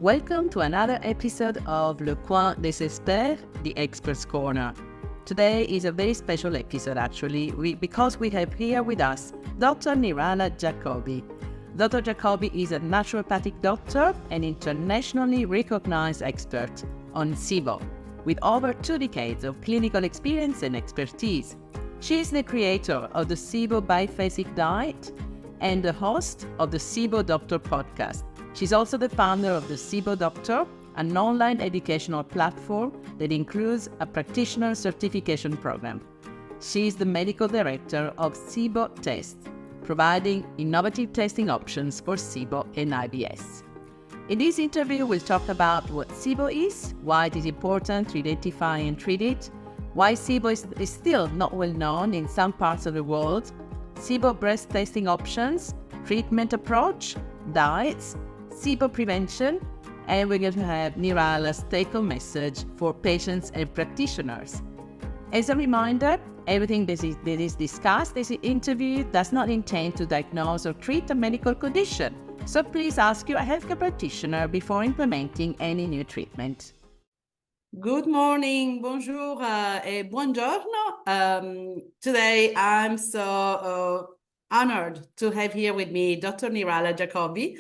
Welcome to another episode of Le Coin des Experts, the Experts Corner. Today is a very special episode actually, because we have here with us Dr. Nirala Jacobi. Dr. Jacobi is a naturopathic doctor and internationally recognized expert on SIBO, with over 2 decades of clinical experience and expertise. She is the creator of the SIBO biphasic diet and the host of the SIBO Doctor podcast. She's also the founder of the SIBO Doctor, an online educational platform that includes a practitioner certification program. She is the medical director of SIBO Test, providing innovative testing options for SIBO and IBS. In this interview, we'll talk about what SIBO is, why it is important to identify and treat it, why SIBO is still not well known in some parts of the world, SIBO breast testing options, treatment approach, diets, SIBO prevention, and we're going to have Nirala's take-home message for patients and practitioners. As a reminder, everything that is discussed in this interview does not intend to diagnose or treat a medical condition, so please ask your healthcare practitioner before implementing any new treatment. Good morning, bonjour, e buongiorno. Today I'm so honored to have here with me Dr. Nirala Jacobi.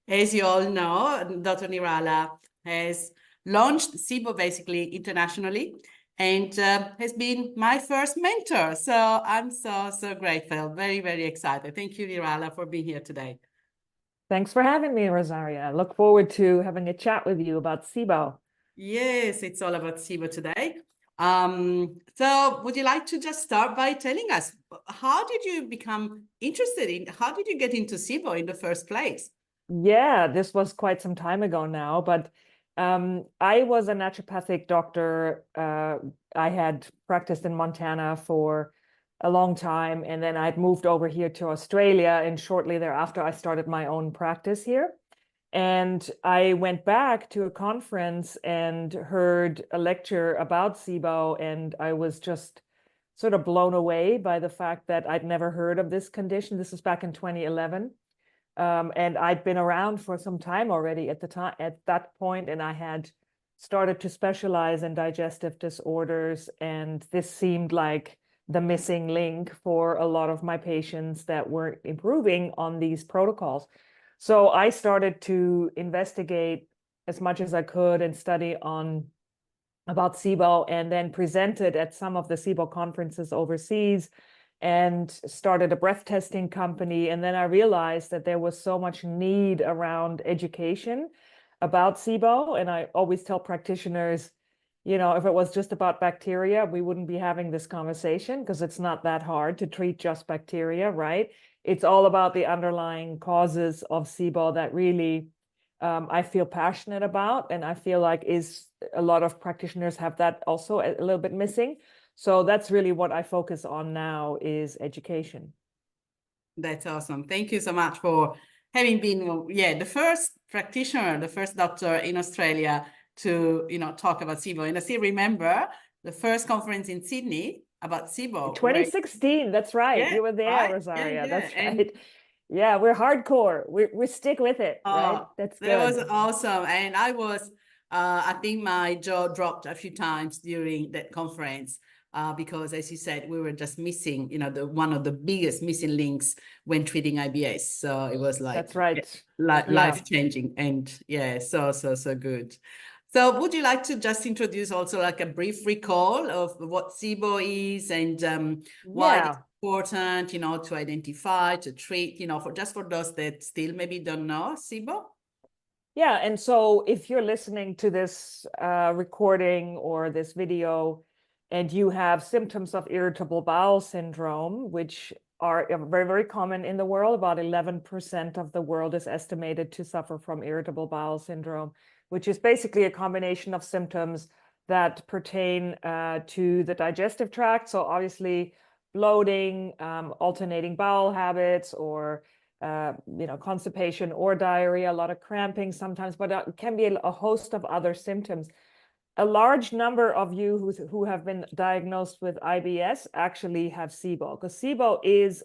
As you all know, Dr. Nirala has launched SIBO basically internationally and has been my first mentor. So I'm so grateful, very excited. Thank you, Nirala, for being here today. Thanks for having me, Rosaria. I look forward to having a chat with you about SIBO. Yes, it's all about SIBO today. So would you like to just start by telling us, how did you become interested how did you get into SIBO in the first place? Yeah, this was quite some time ago now, but I was a naturopathic doctor. I had practiced in Montana for a long time, and then I'd moved over here to Australia, and shortly thereafter I started my own practice here. And I went back to a conference and heard a lecture about SIBO, and I was just sort of blown away by the fact that I'd never heard of this condition. This was back in 2011. And I'd been around for some time already at that point, and I had started to specialize in digestive disorders, and this seemed like the missing link for a lot of my patients that weren't improving on these protocols. So I started to investigate as much as I could and study about SIBO, and then presented at some of the SIBO conferences overseas and started a breath testing company. And then I realized that there was so much need around education about SIBO. And I always tell practitioners, you know, if it was just about bacteria, we wouldn't be having this conversation, because it's not that hard to treat just bacteria, right? It's all about the underlying causes of SIBO that really I feel passionate about, and I feel like a lot of practitioners have that also a little bit missing. So that's really what I focus on now, is education. That's awesome. Thank you so much for having been, the first practitioner, the first doctor in Australia to, talk about SIBO. And I still remember the first conference in Sydney about SIBO. 2016, that's right. Yeah, you were there, right? Rosaria. That's right. Yeah, we're hardcore. We stick with it, right? That's good. That was awesome. And I think my jaw dropped a few times during that conference. Because, as you said, we were just missing, one of the biggest missing links when treating IBS. So it was like, that's right, life changing, and so good. So would you like to just introduce also like a brief recall of what SIBO is and why it's important, to identify, to treat, for those that still maybe don't know SIBO? Yeah, and so if you're listening to this recording or this video, and you have symptoms of irritable bowel syndrome, which are very common in the world, about 11% of the world is estimated to suffer from irritable bowel syndrome, which is basically a combination of symptoms that pertain to the digestive tract. So obviously bloating, alternating bowel habits, or constipation or diarrhea, a lot of cramping sometimes, but it can be a host of other symptoms. A large number of you who have been diagnosed with IBS actually have SIBO, because SIBO is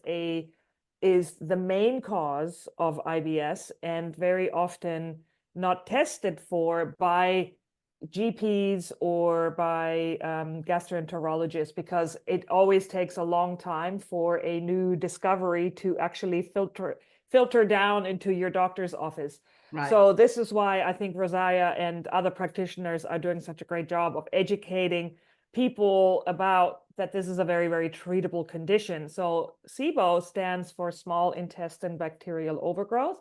the main cause of IBS, and very often not tested for by GPs or by gastroenterologists, because it always takes a long time for a new discovery to actually filter down into your doctor's office. Right. So this is why I think Rosaia and other practitioners are doing such a great job of educating people about that this is a very, very treatable condition. So SIBO stands for small intestine bacterial overgrowth.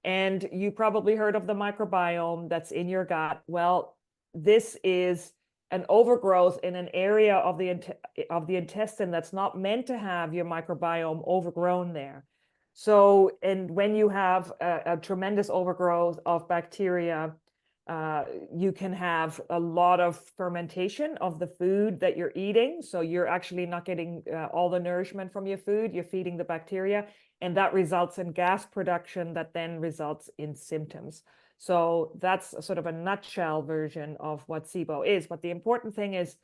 And you probably heard of the microbiome that's in your gut. Well, this is an overgrowth in an area of the intestine that's not meant to have your microbiome overgrown there. So, and when you have a tremendous overgrowth of bacteria, you can have a lot of fermentation of the food that you're eating. So you're actually not getting all the nourishment from your food. You're feeding the bacteria, and that results in gas production that then results in symptoms. So that's sort of a nutshell version of what SIBO is. But the important thing is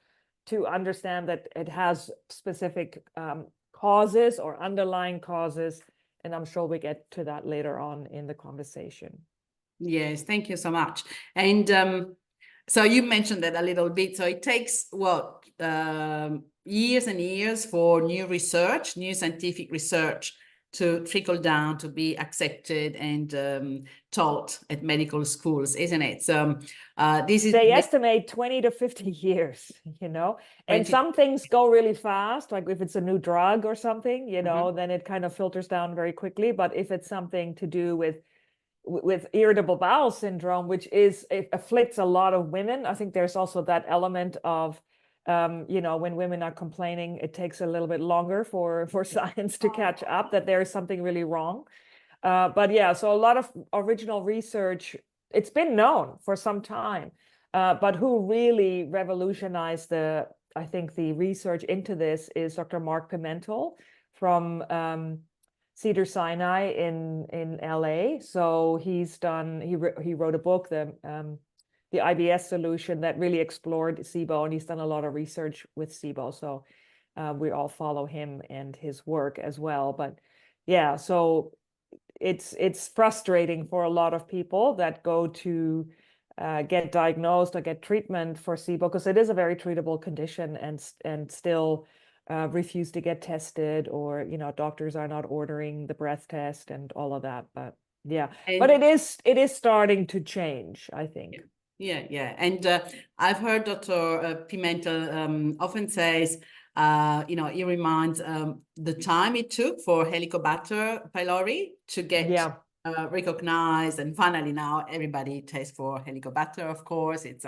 to understand that it has specific causes or underlying causes. And I'm sure we get to that later on in the conversation. Yes, thank you so much. And so you mentioned that a little bit. So it takes years and years for new research, new scientific research to trickle down, to be accepted and taught at medical schools, isn't it? So they estimate 20 to 50 years, and some things go really fast, like if it's a new drug or something, then it kind of filters down very quickly. But if it's something to do with irritable bowel syndrome, it afflicts a lot of women, I think there's also that element of when women are complaining, it takes a little bit longer for science to catch up that there is something really wrong. But yeah, so a lot of original research, it's been known for some time, but who really revolutionized I think the research into this is Dr. Mark Pimentel from Cedars-Sinai in LA. So he wrote a book, the IBS solution, that really explored SIBO, and he's done a lot of research with SIBO. So we all follow him and his work as well. But yeah, so it's frustrating for a lot of people that go to get diagnosed or get treatment for SIBO, because it is a very treatable condition, and still refuse to get tested, or doctors are not ordering the breath test and all of that. But yeah, but it is starting to change, I think. Yeah. And I've heard Dr. Pimentel often says, he reminds the time it took for Helicobacter pylori to get recognized, and finally now everybody tests for Helicobacter. Of course, it's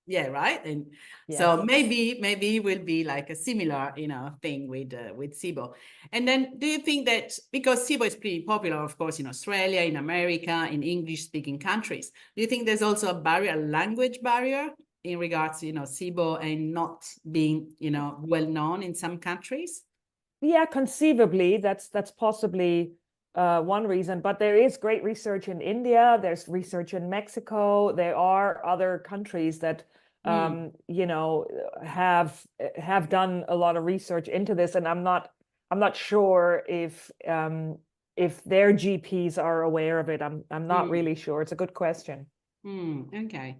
yeah, right. And so maybe will be like a similar thing with SIBO. And then, do you think that because SIBO is pretty popular, of course, in Australia, in America, in English-speaking countries, do you think there's also a language barrier in regards to SIBO and not being well known in some countries? Yeah, conceivably that's possibly one reason, but there is great research in India, there's research in Mexico, there are other countries that have done a lot of research into this, and I'm not sure if their GPs are aware of it. I'm not really sure. It's a good question. Okay.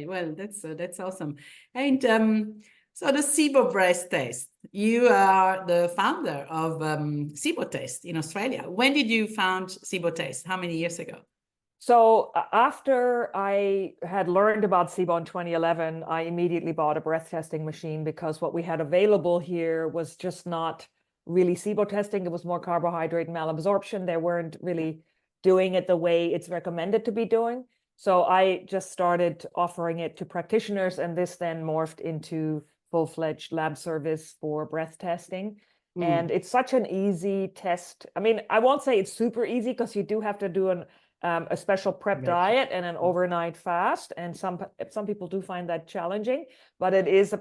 Well, that's awesome. And so the SIBO breast test, you are the founder of SIBO test in Australia. When did you found SIBO test? How many years ago? So after I had learned about SIBO in 2011, I immediately bought a breath testing machine, because what we had available here was just not really SIBO testing. It was more carbohydrate malabsorption. They weren't really doing it the way it's recommended to be doing. So I just started offering it to practitioners, and this then morphed into full-fledged lab service for breath testing. And it's such an easy test. I mean, I won't say it's super easy, because you do have to do a special prep diet and an overnight fast, and some people do find that challenging. But it is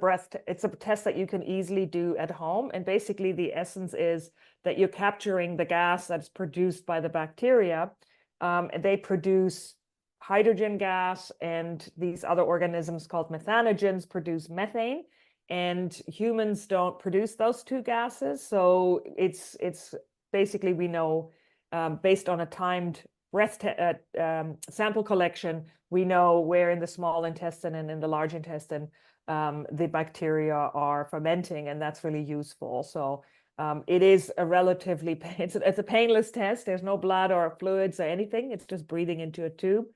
it's a test that you can easily do at home. And basically, the essence is that you're capturing the gas that's produced by the bacteria. They produce hydrogen gas, and these other organisms called methanogens produce methane, and humans don't produce those two gases. So it's basically, we know based on a timed sample collection, we know where in the small intestine and in the large intestine the bacteria are fermenting, and that's really useful. So it is a relatively, it's a painless test. There's no blood or fluids or anything. It's just breathing into a tube.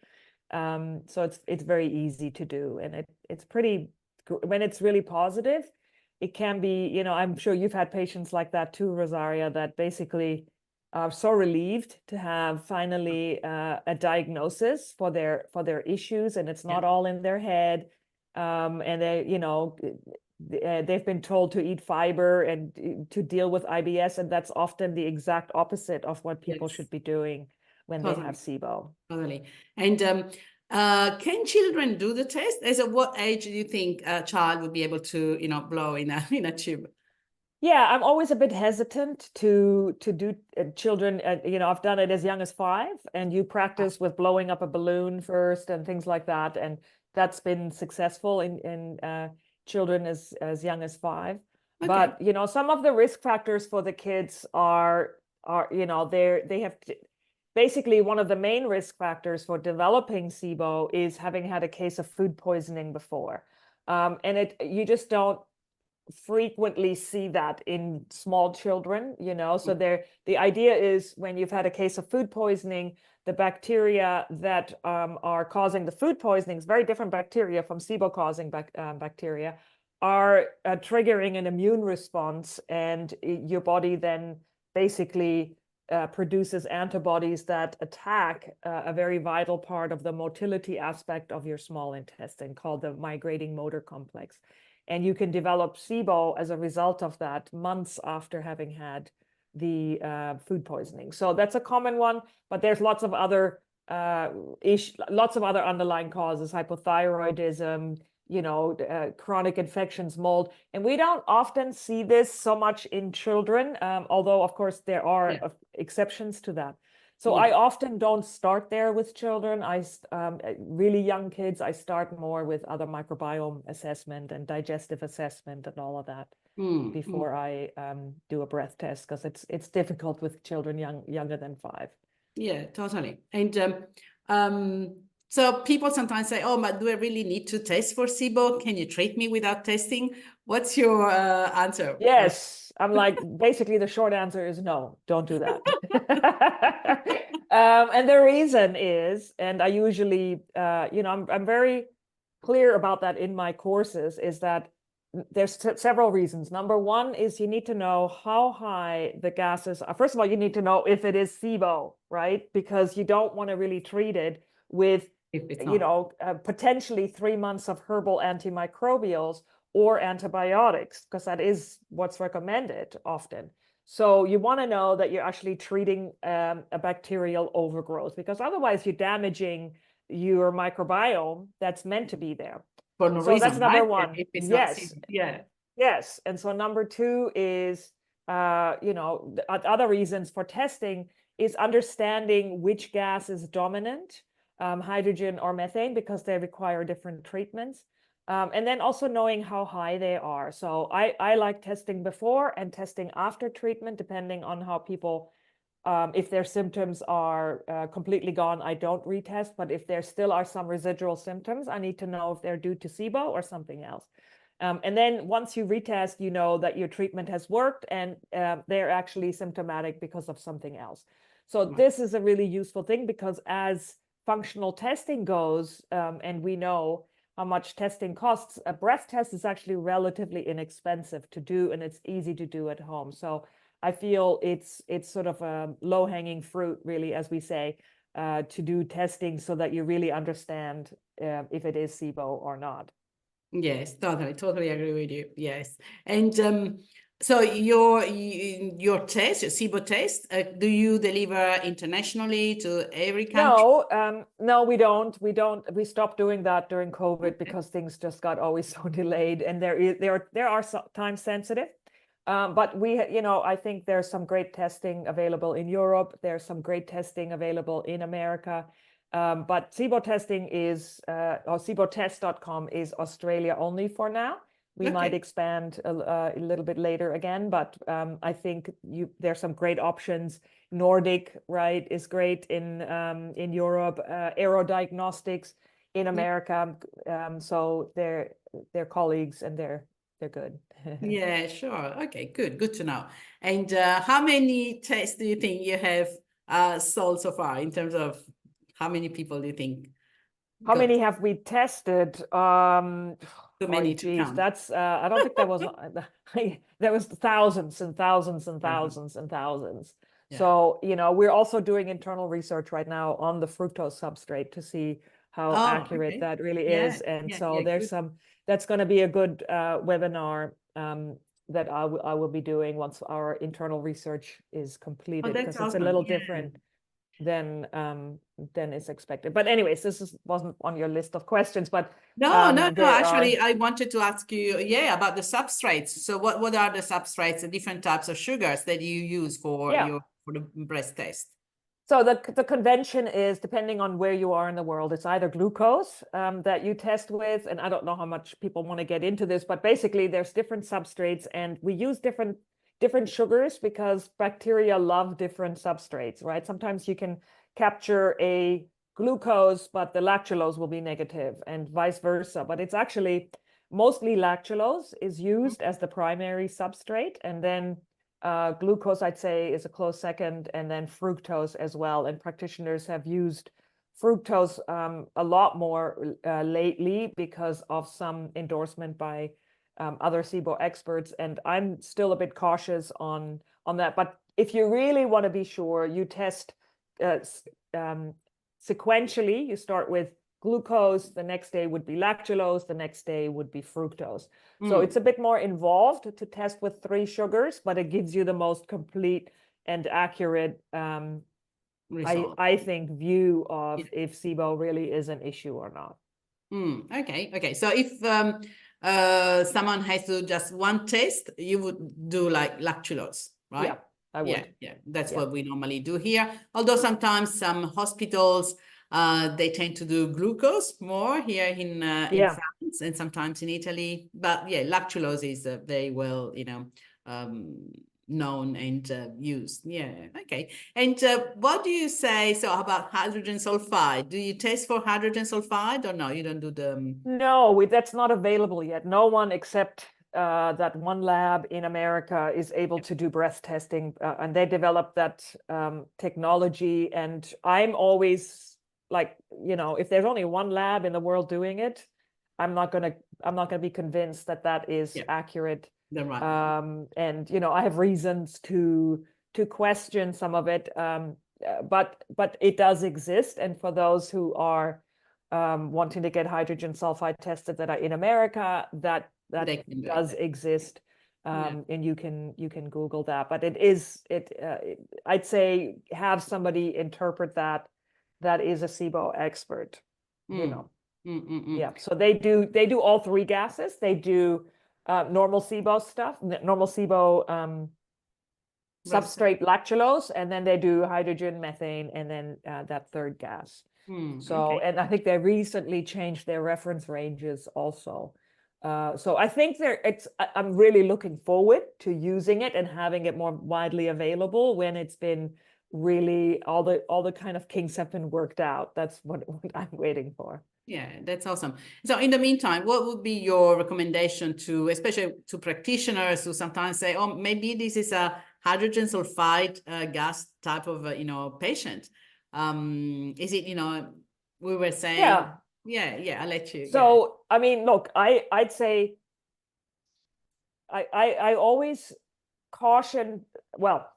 So it's very easy to do, and it's pretty, when it's really positive, it can be, you know, I'm sure you've had patients like that too, Rosaria, that basically are so relieved to have finally a diagnosis for their issues, and it's not all in their head. And they, you know, they've been told to eat fiber and to deal with IBS, and that's often the exact opposite of what people should be doing when they have SIBO. Totally. And can children do the test? As of what age do you think a child would be able to, you know, blow in a tube? Yeah, I'm always a bit hesitant to do children. You know, I've done it as young as 5, and you practice with blowing up a balloon first and things like that, and that's been successful in children as young as 5. Okay. But you know, some of the risk factors for the kids are you know, they have basically, one of the main risk factors for developing SIBO is having had a case of food poisoning before, and you just don't frequently see that in small children, you know. So the idea is, when you've had a case of food poisoning, the bacteria that are causing the food poisoning, is very different bacteria from SIBO causing bacteria, are triggering an immune response, and your body then basically produces antibodies that attack a very vital part of the motility aspect of your small intestine, called the migrating motor complex. And you can develop SIBO as a result of that months after having had the food poisoning. So that's a common one, but there's lots of other underlying causes: hypothyroidism, you know, chronic infections, mold. And we don't often see this so much in children, although of course there are exceptions to that. So I often don't start there with children. Really young kids, I start more with other microbiome assessment and digestive assessment and all of that before I do a breath test, because it's difficult with children younger than 5. Yeah, totally. And so people sometimes say, "Oh, but do I really need to test for SIBO? Can you treat me without testing?" What's your answer? Yes, I'm like, basically the short answer is no, don't do that. And the reason is, and I usually, you know, I'm very clear about that in my courses, is that there's several reasons. Number one is you need to know how high the gases are. First of all, you need to know if it is SIBO, right? Because you don't want to really treat it with, you know, potentially 3 months of herbal antimicrobials or antibiotics, because that is what's recommended often. So you want to know that you're actually treating a bacterial overgrowth, because otherwise you're damaging your microbiome that's meant to be there. For no reason, that's number one. If it's yes. Yes. And so number 2 is, you know, other reasons for testing is understanding which gas is dominant, hydrogen or methane, because they require different treatments. And then also knowing how high they are. So I like testing before and testing after treatment, depending on how people, if their symptoms are completely gone, I don't retest. But if there still are some residual symptoms, I need to know if they're due to SIBO or something else. And then once you retest, you know that your treatment has worked and they're actually symptomatic because of something else. So this is a really useful thing, because as functional testing goes, and we know how much testing costs, a breath test is actually relatively inexpensive to do, and it's easy to do at home. So I feel it's sort of a low-hanging fruit, really, as we say, to do testing so that you really understand if it is SIBO or not. Yes, totally agree with you. Yes. And so your test, your SIBO test, do you deliver internationally to every country? No, we don't. We stopped doing that during COVID because things just got always so delayed, and there are time sensitive. But you know, I think there's some great testing available in Europe. There's some great testing available in America. But SIBO testing is, or SIBOtest.com is Australia only for now. We might expand a little bit later again, but I think there's some great options. Nordic, right, is great in Europe. Aerodiagnostics in America. So they're colleagues and they're good. Yeah, sure. Okay, good to know. And how many tests do you think you have sold so far in terms of how many people do you think? How many have we tested? Too many to count. That's I don't think there was there was thousands and thousands and thousands and thousands. Yeah. So, we're also doing internal research right now on the fructose substrate to see how accurate that really is. And so there's that's going to be a good webinar that I will be doing once our internal research is completed, because it's a little different than is expected. But anyways, this wasn't on your list of questions, but no, actually I wanted to ask you about the substrates. So what are the substrates, the different types of sugars that you use for the breast test? So the convention is, depending on where you are in the world, it's either glucose that you test with, and I don't know how much people want to get into this, but basically there's different substrates, and we use different sugars because bacteria love different substrates, right? Sometimes you can capture a glucose, but the lactulose will be negative, and vice versa. But it's actually mostly lactulose is used as the primary substrate, and then glucose, I'd say, is a close second, and then fructose as well. And practitioners have used fructose a lot more lately because of some endorsement by other SIBO experts, and I'm still a bit cautious on that. But if you really want to be sure, you test sequentially. You start with glucose, the next day would be lactulose, the next day would be fructose. So it's a bit more involved to test with 3 sugars, but it gives you the most complete and accurate I think view of if SIBO really is an issue or not. Okay. So if someone has to just one test, you would do like lactulose, right? Yeah, I would. Yeah. That's what we normally do here. Although sometimes some hospitals, they tend to do glucose more here in France and sometimes in Italy. But lactulose is very well, known and used. Okay. And what do you say about hydrogen sulfide? Do you test for hydrogen sulfide, or no, you don't do the No, that's not available yet. No one except that one lab in America is able to do breast testing, and they developed that technology. And I'm always like, if there's only one lab in the world doing it, I'm not gonna be convinced that is accurate. Right. And I have reasons to question some of it, but it does exist. And for those who are wanting to get hydrogen sulfide tested that are in America, that does exist, and you can Google that. But I'd say have somebody interpret that is a SIBO expert. Yeah. So they do all 3 gases. They do normal SIBO stuff, normal SIBO substrate lactulose, and then they do hydrogen, methane, and then that third gas. And I think they recently changed their reference ranges also. So I think I'm really looking forward to using it and having it more widely available when it's been really all the kind of kinks have been worked out. That's what I'm waiting for. Yeah, that's awesome. So in the meantime, what would be your recommendation especially to practitioners who sometimes say, oh, maybe this is a hydrogen sulfide gas type of, patient? Is it, we were saying, I'll let you. So, I mean, look, I'd say I always caution, well,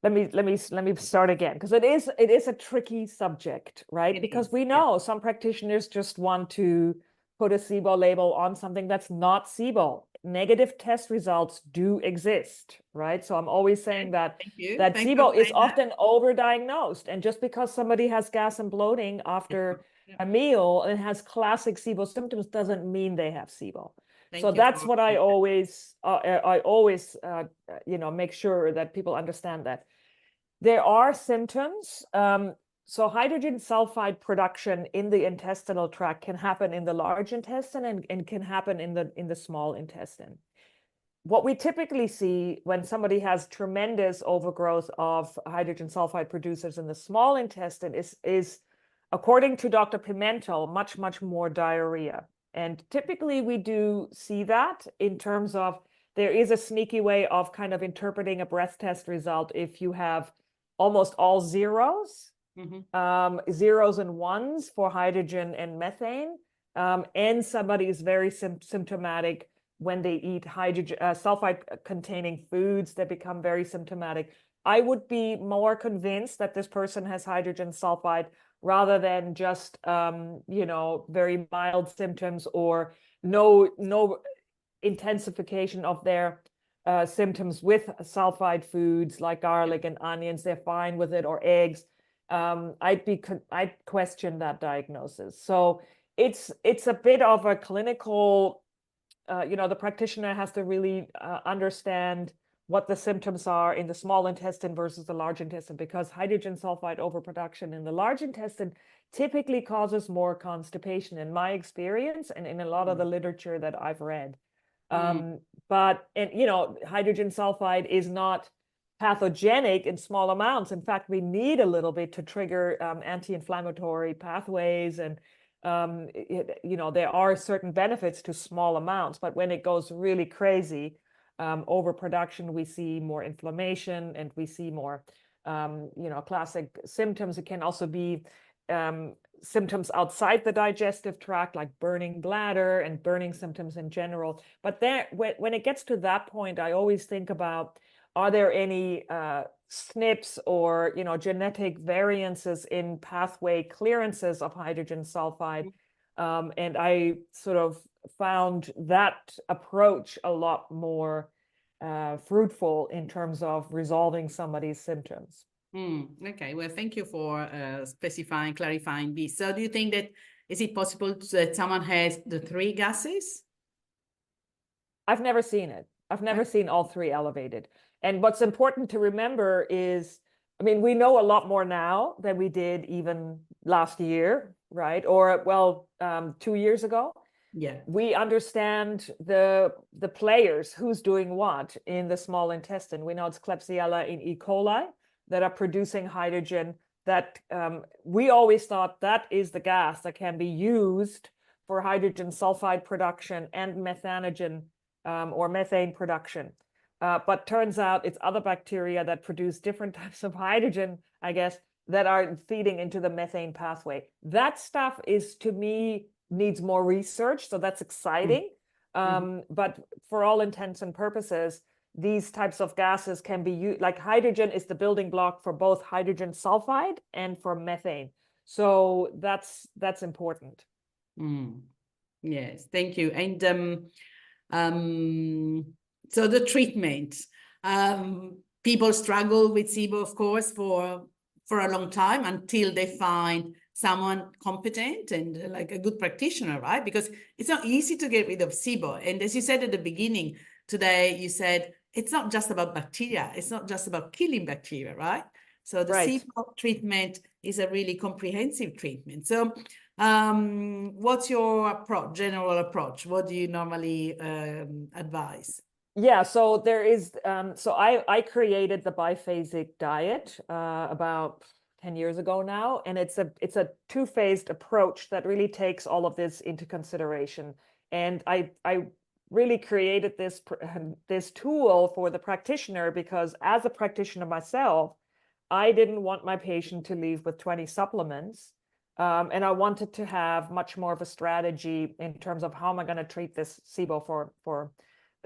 let me start again, because it is a tricky subject, right? Because we know some practitioners just want to put a SIBO label on something that's not SIBO. Negative test results do exist, right? So I'm always saying that SIBO is often overdiagnosed, and just because somebody has gas and bloating after a meal and has classic SIBO symptoms doesn't mean they have SIBO. So that's what I always make sure that people understand that there are symptoms. So hydrogen sulfide production in the intestinal tract can happen in the large intestine and can happen in the small intestine. What we typically see when somebody has tremendous overgrowth of hydrogen sulfide producers in the small intestine is according to Dr. Pimentel, much more diarrhea. And typically we do see that in terms of there is a sneaky way of kind of interpreting a breath test result if you have almost all zeros, zeros and ones for hydrogen and methane, and somebody is very symptomatic when they eat hydrogen sulfide containing foods, they become very symptomatic. I would be more convinced that this person has hydrogen sulfide rather than just very mild symptoms or no intensification of their symptoms with sulfide foods like garlic and onions. They're fine with it, or eggs. I'd question that diagnosis. So it's a bit of a clinical. The practitioner has to really understand what the symptoms are in the small intestine versus the large intestine, because hydrogen sulfide overproduction in the large intestine typically causes more constipation in my experience and in a lot of the literature that I've read. But hydrogen sulfide is not pathogenic in small amounts. In fact, we need a little bit to trigger anti-inflammatory pathways, and there are certain benefits to small amounts, but when it goes really crazy, overproduction, we see more inflammation and we see more, classic symptoms. It can also be symptoms outside the digestive tract, like burning bladder and burning symptoms in general. But when it gets to that point, I always think about, are there any SNPs or genetic variances in pathway clearances of hydrogen sulfide? And I sort of found that approach a lot more fruitful in terms of resolving somebody's symptoms. Okay, well, thank you for specifying, clarifying this. So do you think that, is it possible that someone has the three gases? I've never seen it. I've never seen all three elevated. And what's important to remember is, we know a lot more now than we did even last year, right? Or 2 years ago. Yeah. We understand the players, who's doing what in the small intestine. We know it's Klebsiella in E. coli that are producing hydrogen, that we always thought that is the gas that can be used for hydrogen sulfide production and methanogen or methane production. But turns out it's other bacteria that produce different types of hydrogen, I guess, that are feeding into the methane pathway. That stuff is, to me, needs more research. So that's exciting. But for all intents and purposes, these types of gases can be used, like hydrogen is the building block for both hydrogen sulfide and for methane. So that's important. Yes, thank you. And so the treatment, people struggle with SIBO, of course, for a long time until they find someone competent and like a good practitioner, right? Because it's not easy to get rid of SIBO. And as you said at the beginning today, you said it's not just about bacteria. It's not just about killing bacteria, right? So the SIBO treatment is a really comprehensive treatment. So what's your approach, general approach? What do you normally advise? Yeah, so there is, so I created the biphasic diet about 10 years ago now, and it's a two-phased approach that really takes all of this into consideration. And I really created this tool for the practitioner because as a practitioner myself, I didn't want my patient to leave with 20 supplements. And I wanted to have much more of a strategy in terms of how am I going to treat this SIBO for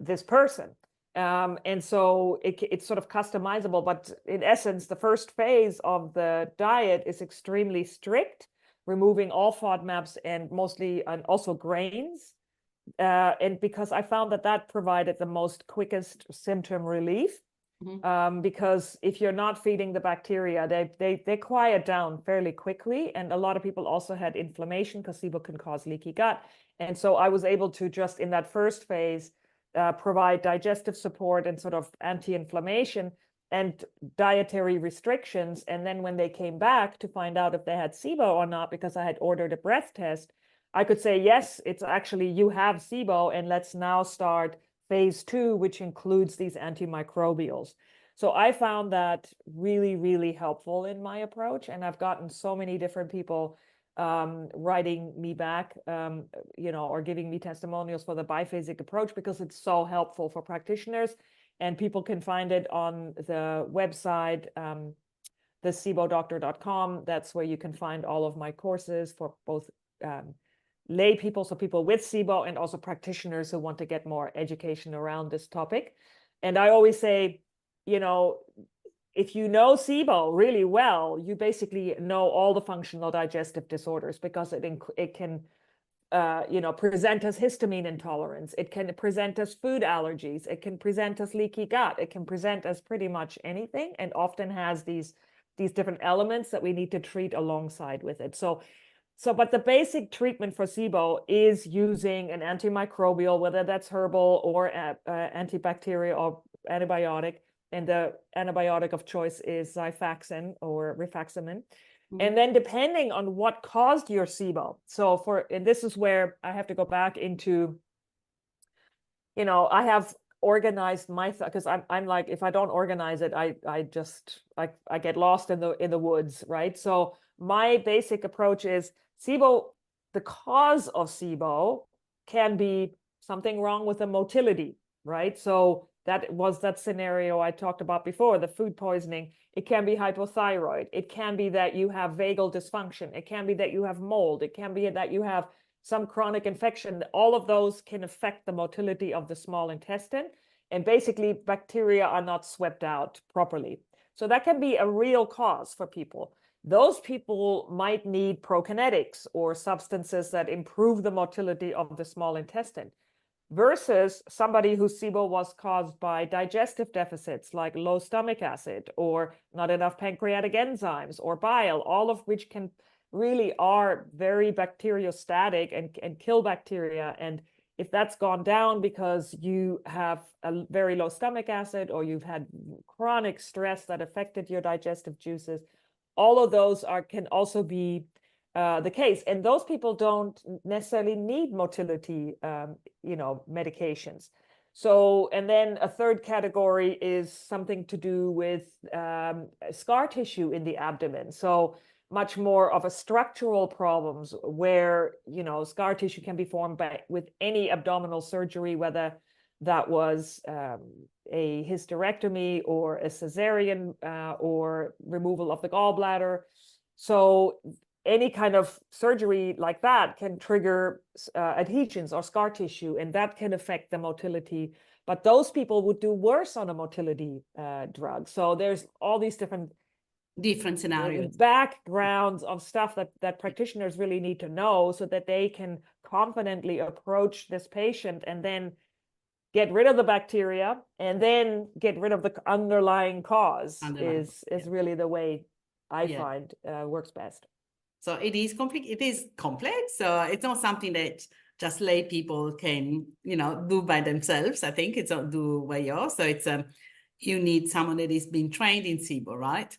this person. And so it's sort of customizable, but in essence, the first phase of the diet is extremely strict, removing all FODMAPs and mostly, and also grains. And because I found that provided the most quickest symptom relief, because if you're not feeding the bacteria, they quiet down fairly quickly. And a lot of people also had inflammation because SIBO can cause leaky gut. And so I was able to just in that first phase, provide digestive support and sort of anti-inflammation. and dietary restrictions. And then when they came back to find out if they had SIBO or not, because I had ordered a breath test, I could say, yes, it's actually, you have SIBO, and let's now start phase 2, which includes these antimicrobials. So I found that really, really helpful in my approach. And I've gotten so many different people writing me back, or giving me testimonials for the biphasic approach, because it's so helpful for practitioners. And people can find it on the website, the SIBODoctor.com. That's where you can find all of my courses for both lay people, so people with SIBO, and also practitioners who want to get more education around this topic. And I always say, if you know SIBO really well, you basically know all the functional digestive disorders, because it can present as histamine intolerance. It can present as food allergies. It can present as leaky gut. It can present as pretty much anything, and often has these different elements that we need to treat alongside with it. But the basic treatment for SIBO is using an antimicrobial, whether that's herbal or antibacterial or antibiotic. And the antibiotic of choice is Rifaximin or Rifaximin. And then depending on what caused your SIBO. And this is where I have to go back into, I have organized my because I'm like, if I don't organize it, I get lost in the woods, right? So my basic approach is SIBO. The cause of SIBO can be something wrong with the motility, right? So that was that scenario I talked about before, the food poisoning. It can be hypothyroid. It can be that you have vagal dysfunction. It can be that you have mold. It can be that you have some chronic infection. All of those can affect the motility of the small intestine. And basically, bacteria are not swept out properly. So that can be a real cause for people. Those people might need prokinetics or substances that improve the motility of the small intestine, versus somebody whose SIBO was caused by digestive deficits like low stomach acid or not enough pancreatic enzymes or bile, all of which can really are very bacteriostatic and kill bacteria. And if that's gone down because you have a very low stomach acid, or you've had chronic stress that affected your digestive juices, all of those can also be the case. And those people don't necessarily need motility, medications. So, and then a third category is something to do with scar tissue in the abdomen. So much more of a structural problems where, scar tissue can be formed with any abdominal surgery, whether that was a hysterectomy or a cesarean or removal of the gallbladder. So any kind of surgery like that can trigger adhesions or scar tissue, and that can affect the motility. But those people would do worse on a motility drug. So there's all these different scenarios, backgrounds of stuff that practitioners really need to know, so that they can confidently approach this patient and then get rid of the bacteria and then get rid of the underlying cause. Is really the way I find works best. So it is complex. So it's not something that just lay people can, do by themselves. I think it's not do by you. So it's you need someone that is being trained in SIBO, right?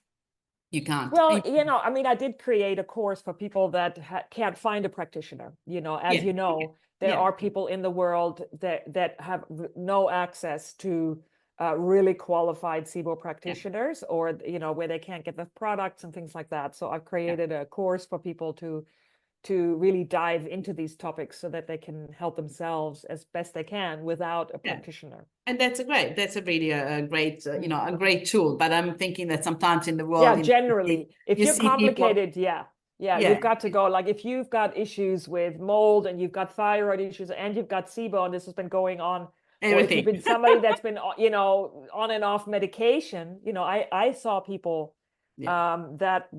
You can't. Well, I did create a course for people that can't find a practitioner. There are people in the world that have no access to really qualified SIBO practitioners, or where they can't get the products and things like that. So I've created a course for people to really dive into these topics, so that they can help themselves as best they can without a practitioner. And that's really a great a great tool. But I'm thinking that sometimes in the world, generally, if you're complicated, people, you've got to go. Like if you've got issues with mold, and you've got thyroid issues, and you've got SIBO, and this has been going on. Everything. Or if you've been somebody that's been, on and off medication, I saw people that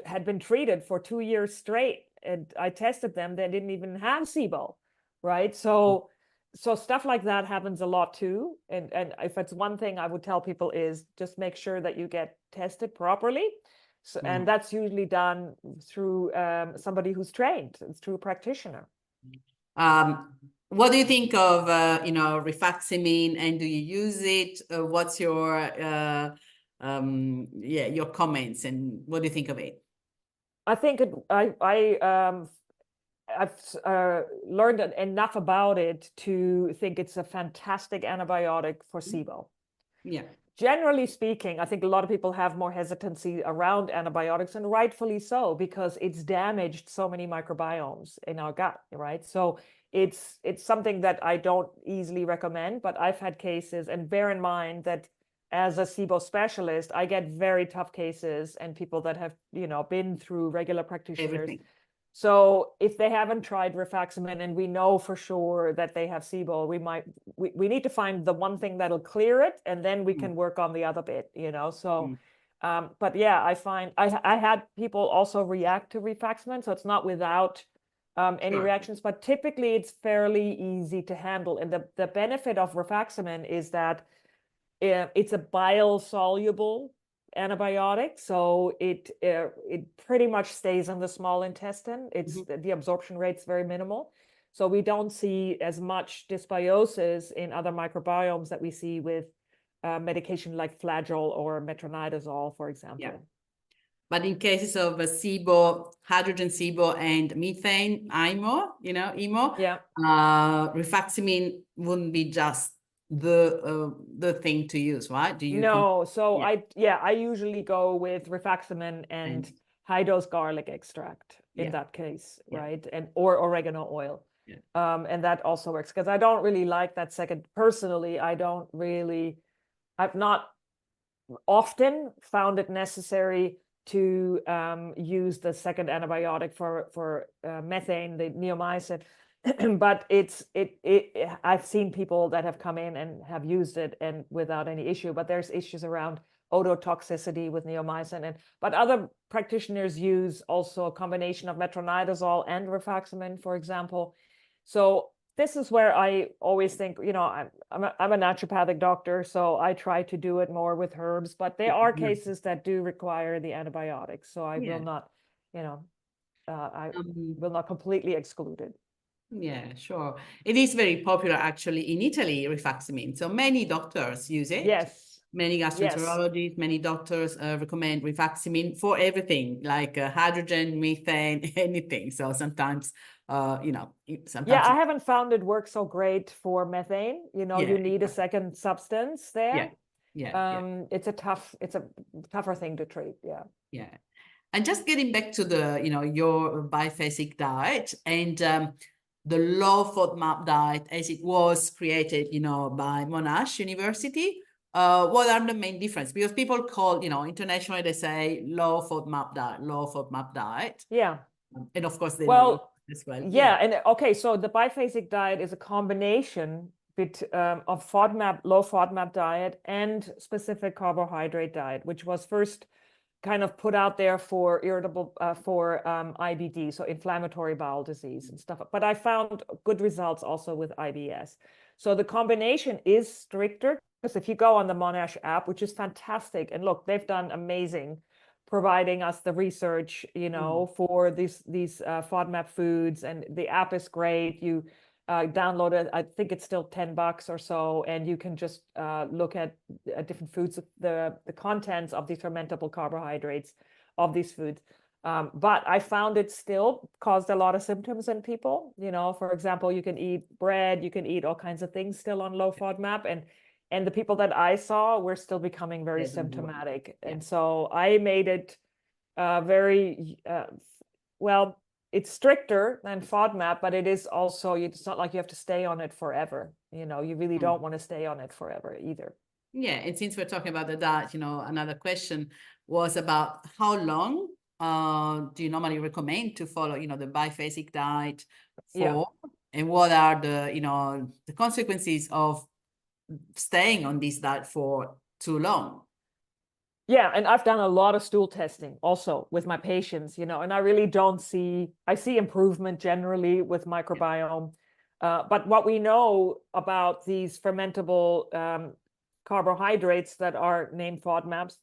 had been treated for 2 years straight, and I tested them. They didn't even have SIBO, right? So stuff like that happens a lot too. And if it's one thing I would tell people is just make sure that you get tested properly. So, and that's usually done through somebody who's trained, through a practitioner. What do you think of, Rifaximin, and do you use it? What's your, your comments, and what do you think of it? I think I've learned enough about it to think it's a fantastic antibiotic for SIBO. Yeah. Generally speaking, I think a lot of people have more hesitancy around antibiotics, and rightfully so, because it's damaged so many microbiomes in our gut, right? So it's something that I don't easily recommend, but I've had cases, and bear in mind that as a SIBO specialist, I get very tough cases and people that have, been through regular practitioners. Everything. So if they haven't tried Rifaximin and we know for sure that they have SIBO, we need to find the one thing that'll clear it, and then we can work on the other bit, So, but yeah, I find I had people also react to Rifaximin, so it's not without any reactions, but typically it's fairly easy to handle. And the benefit of Rifaximin is that it's a bile soluble antibiotic, so it pretty much stays in the small intestine. The absorption rate's very minimal, so we don't see as much dysbiosis in other microbiomes that we see with medication like flagyl or metronidazole, for example. Yeah. But in cases of SIBO, hydrogen SIBO and methane, IMO, Yeah. Rifaximin wouldn't be just the thing to use, right? Do you? No, so I usually go with Rifaximin and high-dose garlic extract in that case, right? Or oregano oil. Yeah. And that also works, because I don't really like that second. Personally, I've not often found it necessary to use the second antibiotic for methane, the neomycin. But I've seen people that have come in and have used it and without any issue, but there's issues around ototoxicity with neomycin. But other practitioners use also a combination of metronidazole and Rifaximin, for example. So this is where I always think, I'm a naturopathic doctor, so I try to do it more with herbs, but there are cases that do require the antibiotics. So I will not, I will not completely exclude it. Yeah, sure. It is very popular actually in Italy, Rifaximin. So many doctors use it. Yes. Many gastroenterologists, many doctors recommend Rifaximin for everything, like hydrogen, methane, anything. So sometimes, sometimes. Yeah, I haven't found it work so great for methane. You need a second substance there. It's a tougher thing to treat. Yeah. Yeah. And just getting back to the, your biphasic diet and the low FODMAP diet as it was created, by Monash University. What are the main differences? Because people call, internationally, they say low FODMAP diet. Yeah. And of course, they as well. Yeah. And okay, so the biphasic diet is a combination of low FODMAP diet and specific carbohydrate diet, which was first kind of put out there for IBD, so inflammatory bowel disease and stuff. But I found good results also with IBS. So the combination is stricter, because if you go on the Monash app, which is fantastic, and look, they've done amazing providing us the research, for these FODMAP foods, and the app is great. You download it. I think it's still $10 or so, and you can just look at different foods, the contents of these fermentable carbohydrates of these foods. But I found it still caused a lot of symptoms in people. For example, you can eat bread, you can eat all kinds of things still on low FODMAP, and the people that I saw were still becoming very symptomatic. And so I made it very well. It's stricter than FODMAP, but it is also, it's not like you have to stay on it forever. You really don't want to stay on it forever either. Yeah, and since we're talking about the diet, another question was about how long do you normally recommend to follow, the biphasic diet for, and what are the, the consequences of staying on this diet for too long? Yeah, and I've done a lot of stool testing also with my patients, and I really I see improvement generally with microbiome. But what we know about these fermentable carbohydrates that are named FODMAPs,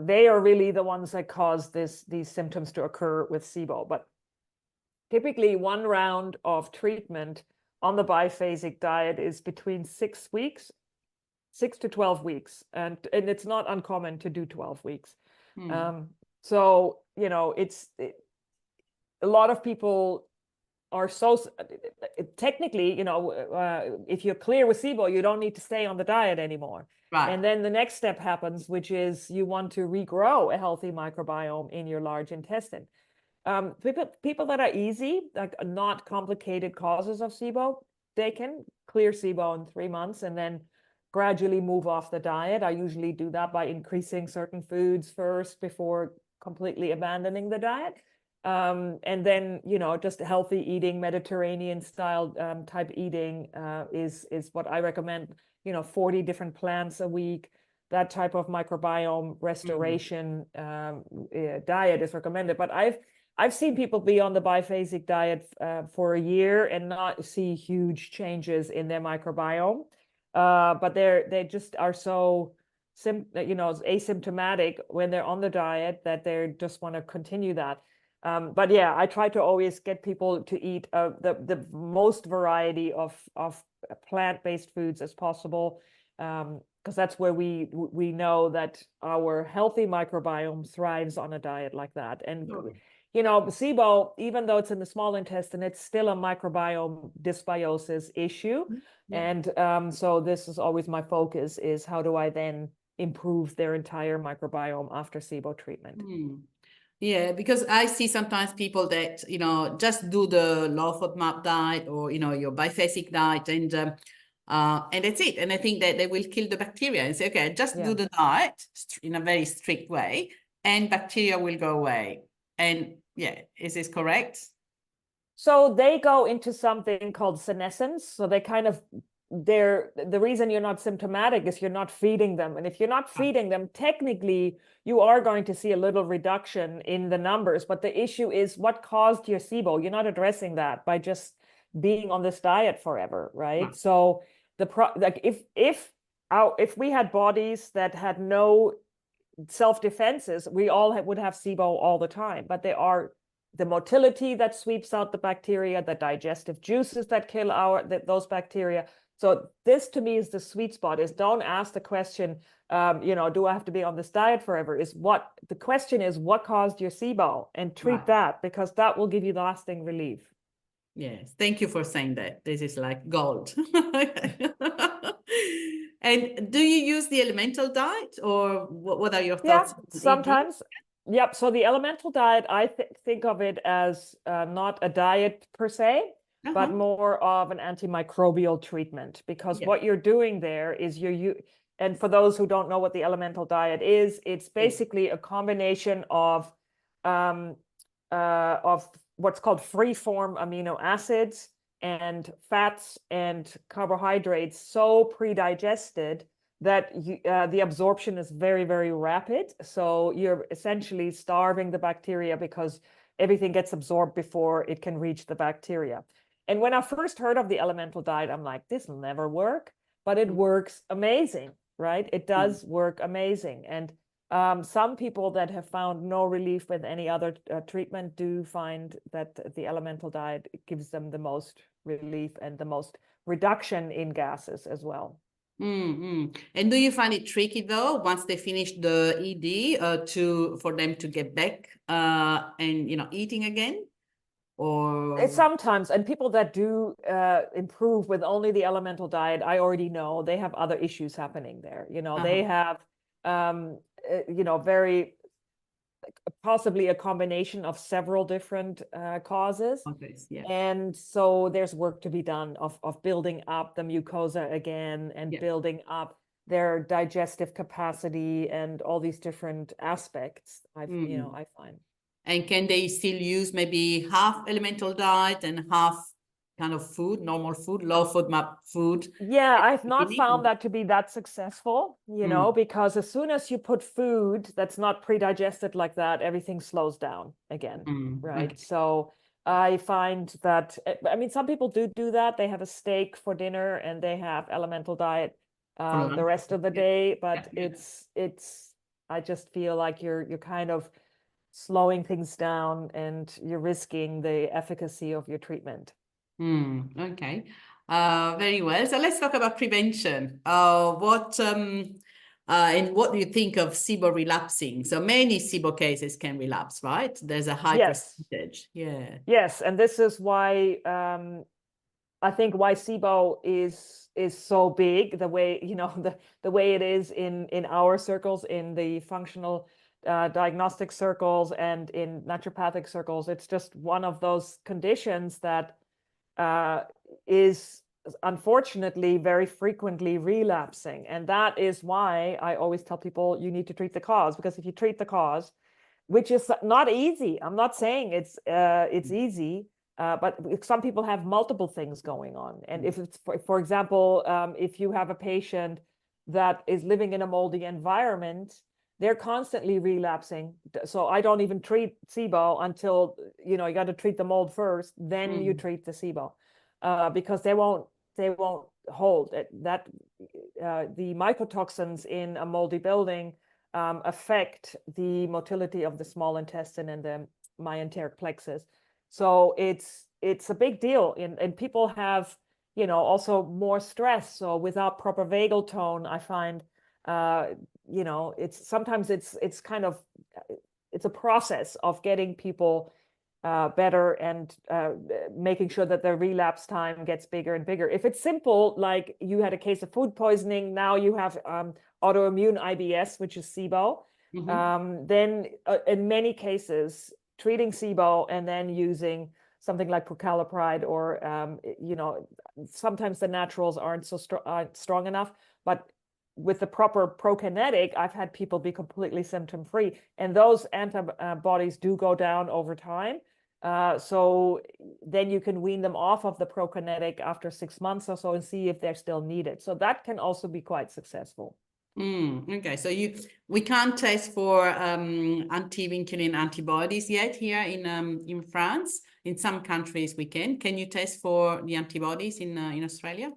they are really the ones that cause these symptoms to occur with SIBO. But typically 1 round of treatment on the biphasic diet is between 6 weeks, 6 to 12 weeks. And it's not uncommon to do 12 weeks. So, you know, a lot of people are so technically, you know, if you're clear with SIBO, you don't need to stay on the diet anymore. Right. And then the next step happens, which is you want to regrow a healthy microbiome in your large intestine. People that are easy, like not complicated causes of SIBO, they can clear SIBO in 3 months and then gradually move off the diet. I usually do that by increasing certain foods first before completely abandoning the diet. And then, you know, just healthy eating, Mediterranean style type eating is what I recommend. You know, 40 different plants a week, that type of microbiome restoration diet is recommended. But I've seen people be on the biphasic diet for a year and not see huge changes in their microbiome. But they just are so asymptomatic when they're on the diet that they just want to continue that. But yeah, I try to always get people to eat the most variety of plant-based foods as possible, because that's where we know that our healthy microbiome thrives on a diet like that. And you know, SIBO, even though it's in the small intestine, it's still a microbiome dysbiosis issue. And so this is always my focus, is how do I then improve their entire microbiome after SIBO treatment? Yeah, because I see sometimes people that, you know, just do the low FODMAP diet or, you know, your biphasic diet and that's it. And I think that they will kill the bacteria and say, okay, just do the diet in a very strict way and bacteria will go away. And yeah, is this correct? So they go into something called senescence. So they kind of, the reason you're not symptomatic is you're not feeding them. And if you're not feeding them, technically you are going to see a little reduction in the numbers. But the issue is what caused your SIBO. You're not addressing that by just being on this diet forever, right? So if we had bodies that had no self-defenses, we all would have SIBO all the time. But they are the motility that sweeps out the bacteria, the digestive juices that kill those bacteria. So this to me is the sweet spot, is don't ask the question, you know, do I have to be on this diet forever? The question is, what caused your SIBO? And treat that, because that will give you lasting relief. Yes, thank you for saying that. This is like gold. And do you use the elemental diet, or what are your thoughts? Yeah, sometimes. Yep. So the elemental diet, I think of it as not a diet per se, but more of an antimicrobial treatment, because what you're doing there is and for those who don't know what the elemental diet is, it's basically a combination of what's called free-form amino acids and fats and carbohydrates so pre-digested that the absorption is very, very rapid. So you're essentially starving the bacteria because everything gets absorbed before it can reach the bacteria. And when I first heard of the elemental diet, I'm like, this will never work, but it works amazing, right? It does work amazing. And some people that have found no relief with any other treatment do find that the elemental diet gives them the most relief and the most reduction in gases as well. And do you find it tricky though, once they finish the ED, for them to get back and eating again? Or it's sometimes, and people that do improve with only the elemental diet, I already know they have other issues happening there. They have very possibly a combination of several different causes. And so there's work to be done of building up the mucosa again and building up their digestive capacity and all these different aspects I find. And can they still use maybe half elemental diet and half kind of food, normal food, low FODMAP food? Yeah, I've not found that to be that successful, because as soon as you put food that's not pre-digested like that, everything slows down again, right? Okay. So I find that, some people do that. They have a steak for dinner and they have elemental diet the rest of the day, but it's I just feel like you're kind of slowing things down and you're risking the efficacy of your treatment. Okay. Very well. So let's talk about prevention. And what do you think of SIBO relapsing? So many SIBO cases can relapse, right? There's a high Yes. percentage. Yeah. Yes, and this is why I think why SIBO is so big, the way, the way it is in our circles, in the functional diagnostic circles and in naturopathic circles. It's just one of those conditions that is unfortunately very frequently relapsing. And that is why I always tell people you need to treat the cause, because if you treat the cause, which is not easy, I'm not saying it's easy, but some people have multiple things going on. And if it's, for example, if you have a patient that is living in a moldy environment, they're constantly relapsing. So I don't even treat SIBO until, you got to treat the mold first, then you treat the SIBO, because they won't hold it. That the mycotoxins in a moldy building affect the motility of the small intestine and the myenteric plexus. So it's a big deal. And people have, also more stress. So without proper vagal tone, I find, it's kind of, it's a process of getting people better and making sure that their relapse time gets bigger and bigger. If it's simple, like you had a case of food poisoning, now you have autoimmune IBS, which is SIBO, then in many cases, treating SIBO and then using something like prucalopride or, sometimes the naturals aren't so strong enough, but with the proper prokinetic, I've had people be completely symptom-free. And those antibodies do go down over time. So then you can wean them off of the prokinetic after 6 months or so and see if they're still needed. So that can also be quite successful. Okay, so we can't test for anti-vinculin antibodies yet here in France. In some countries we can. Can you test for the antibodies in Australia?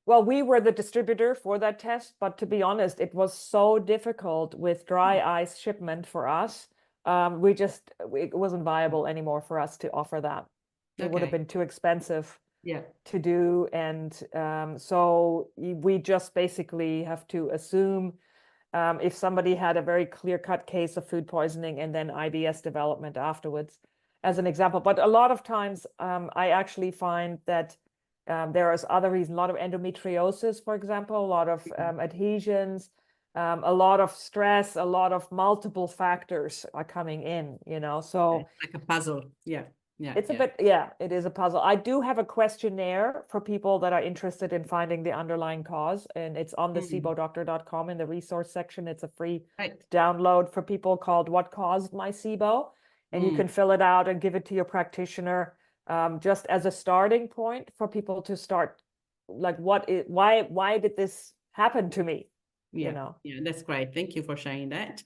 Well, we were the distributor for that test, but to be honest, it was so difficult with dry ice shipment for us. It wasn't viable anymore for us to offer that. It would have been too expensive to do. And so we just basically have to assume if somebody had a very clear-cut case of food poisoning and then IBS development afterwards, as an example. But a lot of times I actually find that there is other reasons, a lot of endometriosis, for example, a lot of adhesions, a lot of stress, a lot of multiple factors are coming in, so it's like a puzzle. It's a bit, it is a puzzle. I do have a questionnaire for people that are interested in finding the underlying cause, and it's on the SIBODoctor.com in the resource section. It's a free download for people called What Caused My SIBO, and you can fill it out and give it to your practitioner. Just as a starting point for people to start, like, why did this happen to me? Yeah, that's great. Thank you for sharing that.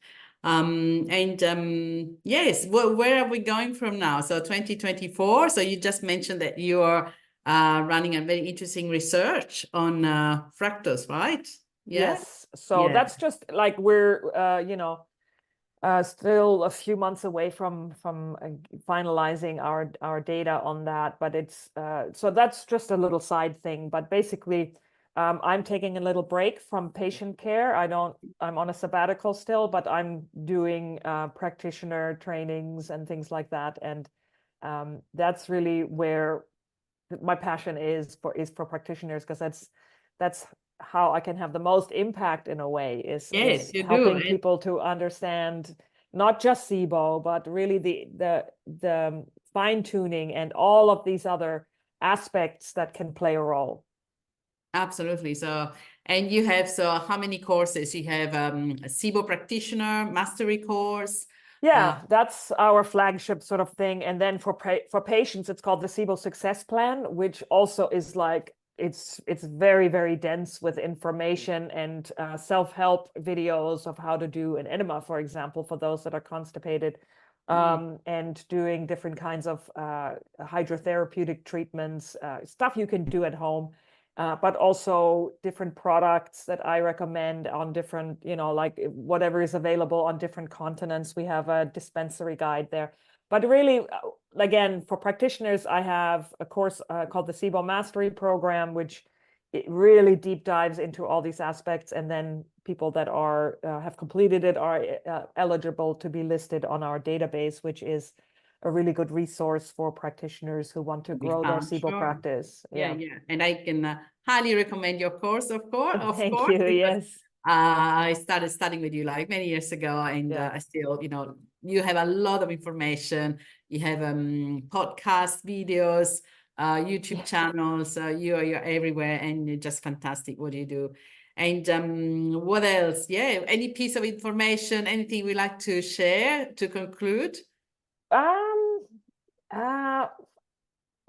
Yes, where are we going from now? So 2024. So you just mentioned that you are running a very interesting research on fructose, right? Yes. So that's just like we're still a few months away from finalizing our data on that, but it's so that's just a little side thing. But basically, I'm taking a little break from patient care. I'm on a sabbatical still, but I'm doing practitioner trainings and things like that, and that's really where my passion is for practitioners, because that's how I can have the most impact in a way, is helping people to understand not just SIBO, but really the fine-tuning and all of these other aspects that can play a role. Absolutely. So, and you have, so how many courses? You have a SIBO practitioner mastery course. Yeah, that's our flagship sort of thing. And then for patients, it's called the SIBO Success Plan, which also is like, it's very, very dense with information and self-help videos of how to do an enema, for example, for those that are constipated, and doing different kinds of hydrotherapeutic treatments, stuff you can do at home, but also different products that I recommend on different, like whatever is available on different continents. We have a dispensary guide there. But really, again, for practitioners, I have a course called the SIBO Mastery Program, which it really deep dives into all these aspects. And then people that are have completed it are eligible to be listed on our database, which is a really good resource for practitioners who want to grow their SIBO practice. Yeah. And I can highly recommend your course, of course. Thank you. Yes. I started studying with you like many years ago, and I still, you have a lot of information. You have podcast videos, YouTube channels. You're everywhere, and you're just fantastic what you do. And what else? Yeah, any piece of information, anything we like to share to conclude?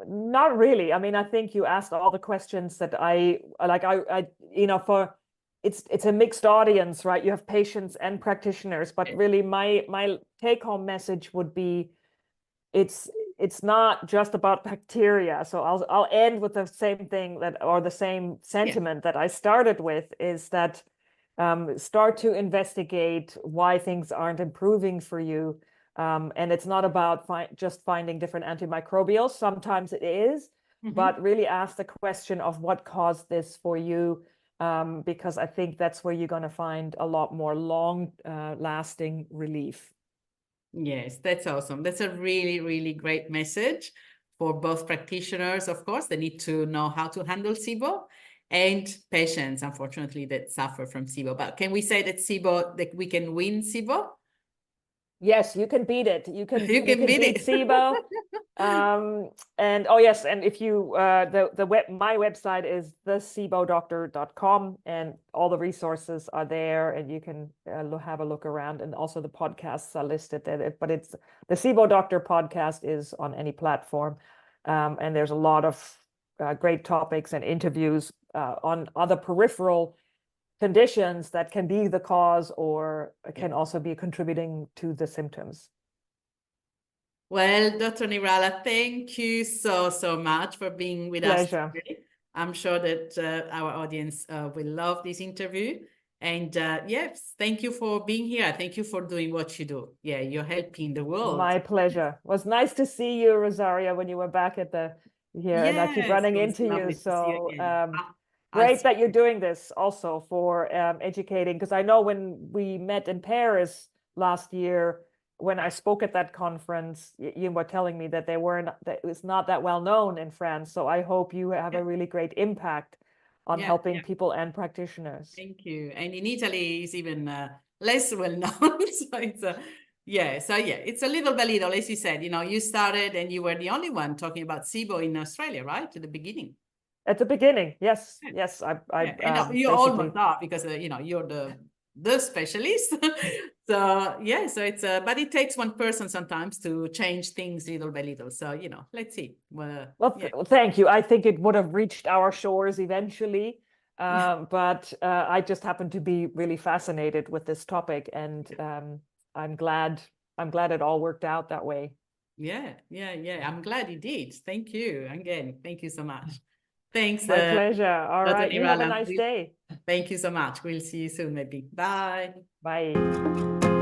Not really. I mean, I think you asked all the questions that I for it's a mixed audience, right? You have patients and practitioners, but really my take-home message would be it's not just about bacteria. So I'll end with the same thing the same sentiment that I started with, is that start to investigate why things aren't improving for you. And it's not about just finding different antimicrobials. Sometimes it is, but really ask the question of what caused this for you, because I think that's where you're going to find a lot more long-lasting relief. Yes, that's awesome. That's a really, really great message for both practitioners. Of course, they need to know how to handle SIBO, and patients, unfortunately, that suffer from SIBO. But can we say that we can win SIBO? Yes, you can beat it. You can beat SIBO. And yes, and if you my website is thesibodoctor.com, and all the resources are there, and you can have a look around, and also the podcasts are listed there. But it's the SIBO Doctor podcast is on any platform, and there's a lot of great topics and interviews on other peripheral conditions that can be the cause or can also be contributing to the symptoms. Well, Dr. Nirala, thank you so much for being with us today. I'm sure that our audience will love this interview. And yes, thank you for being here. Thank you for doing what you do. Yeah, you're helping the world. My pleasure. It was nice to see you, Rosaria, when you were back at here, and I keep running into you. So great that you're doing this also for educating, because I know when we met in Paris last year, when I spoke at that conference, you were telling me that that it was not that well known in France. So I hope you have a really great impact on helping people and practitioners. Thank you. And in Italy, it's even less well known. So it's it's a little by little, as you said. You started and you were the only one talking about SIBO in Australia, right? At the beginning. At the beginning, yes. And you almost are, because you're the specialist. So it's but it takes one person sometimes to change things little by little. So let's see. Well, thank you. I think it would have reached our shores eventually, but I just happen to be really fascinated with this topic, and I'm glad it all worked out that way. Yeah. I'm glad it did. Thank you again. Thank you so much. Thanks. My pleasure. All right. You have a nice day. Thank you so much. We'll see you soon, maybe. Bye. Bye.